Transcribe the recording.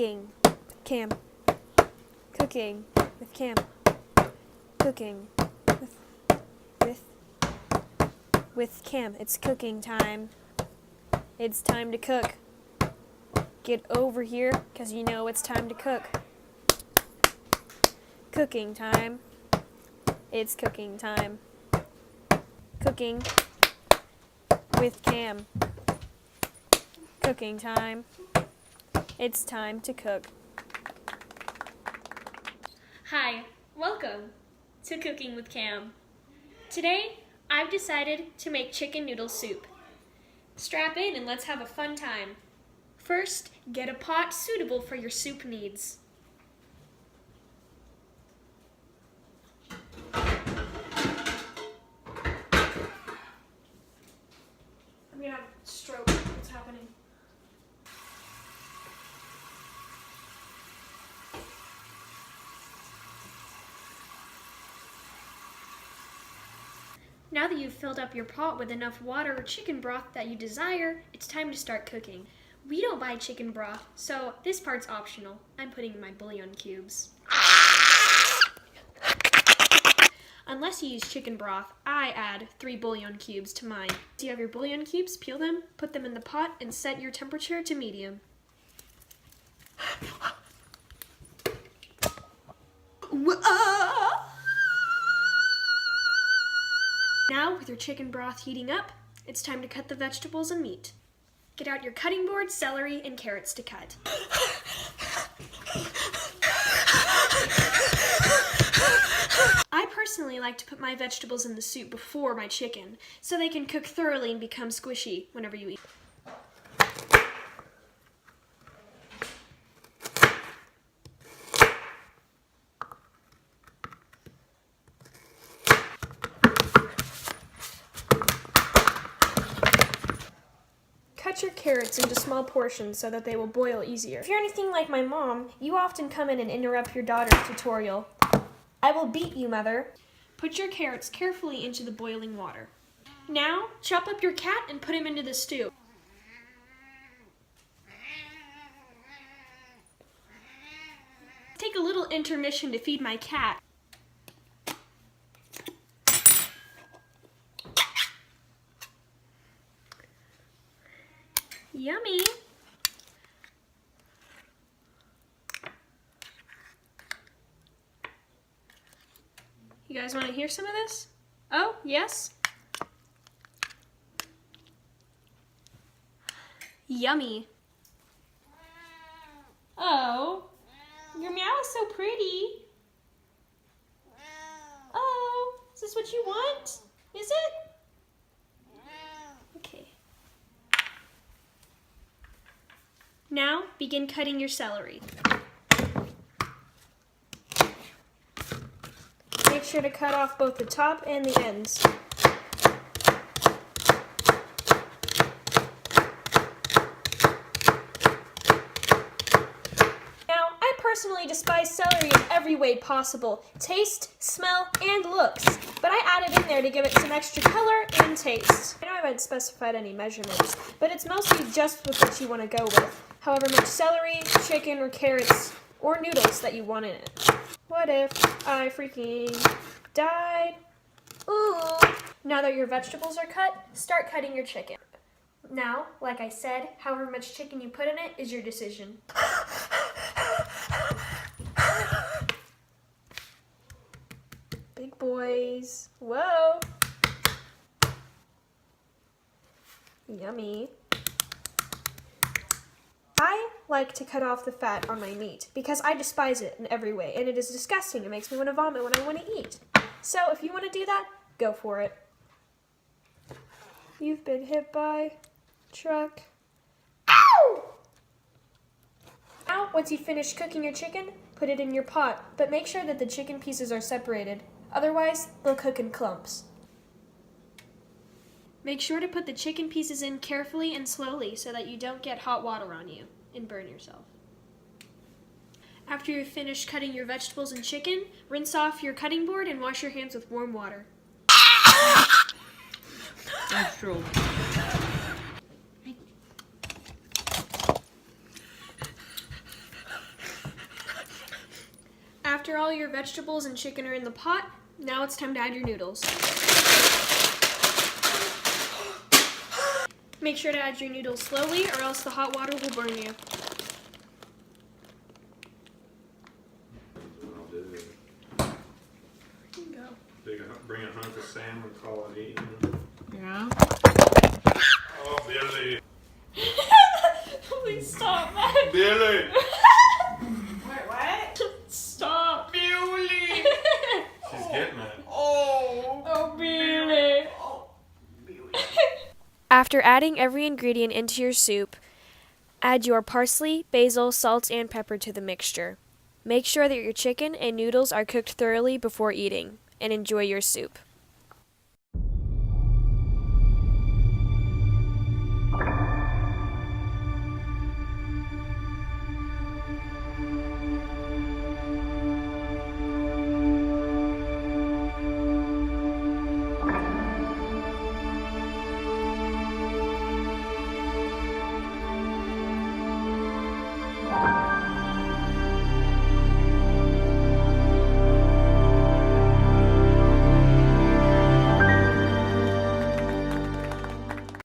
Cooking. Cam. Cooking with Cam. Cooking with Cam. It's cooking time. It's time to cook. Get over here, 'cause you know it's time to cook. Cooking time. It's cooking time. Cooking with Cam. Cooking time. It's time to cook. Hi, welcome to Cooking with Cam. Today, I've decided to make chicken noodle soup. Strap in and let's have a fun time. First, get a pot suitable for your soup needs. I'm gonna have a stroke. What's happening? Now that you've filled up your pot with enough water or chicken broth that you desire, it's time to start cooking. We don't buy chicken broth, so this part's optional. I'm putting in my bouillon cubes. Unless you use chicken broth, I add 3 bouillon cubes to mine. So you have your bouillon cubes, peel them, put them in the pot, and set your temperature to medium. Now, with your chicken broth heating up, it's time to cut the vegetables and meat. Get out your cutting board, celery, and carrots to cut. I personally like to put my vegetables in the soup before my chicken, so they can cook thoroughly and become squishy whenever you eat. Cut your carrots into small portions so that they will boil easier. If you're anything like my mom, you often come in and interrupt your daughter's tutorial. I will beat you, mother. Put your carrots carefully into the boiling water. Now, chop up your cat and put him into the stew. Take a little intermission to feed my cat. Yummy! You guys want to hear some of this? Oh, yes? Yummy! Oh, your meow is so pretty. Oh, is this what you want? Is it? Okay. Now, begin cutting your celery. Make sure to cut off both the top and the ends. Now, I personally despise celery in every way possible. Taste, smell, and looks. But I added in there to give it some extra color and taste. I know I haven't specified any measurements, but it's mostly just with what you want to go with. However much celery, chicken, or carrots, or noodles that you want in it. What if I freaking died? Ooh! Now that your vegetables are cut, start cutting your chicken. Now, like I said, however much chicken you put in it is your decision. Big boys. Whoa! Yummy. I like to cut off the fat on my meat because I despise it in every way, and it is disgusting. It makes me want to vomit when I want to eat. So if you want to do that, go for it. You've been hit by a truck. Ow! Now, once you finish cooking your chicken, put it in your pot, but make sure that the chicken pieces are separated. Otherwise, they'll cook in clumps. Make sure to put the chicken pieces in carefully and slowly so that you don't get hot water on you and burn yourself. After you've finished cutting your vegetables and chicken, rinse off your cutting board and wash your hands with warm water. That's true. After all your vegetables and chicken are in the pot, now it's time to add your noodles. Make sure to add your noodles slowly or else the hot water will burn you. I'll do it. There you go. Bring a hunk of salmon, call it eating. Yeah. Oh, Billy. Please stop, man. Billy! Wait, what? Stop. Billy! She's getting it. Oh, Billy. After adding every ingredient into your soup, add your parsley, basil, salt, and pepper to the mixture. Make sure that your chicken and noodles are cooked thoroughly before eating, and enjoy your soup.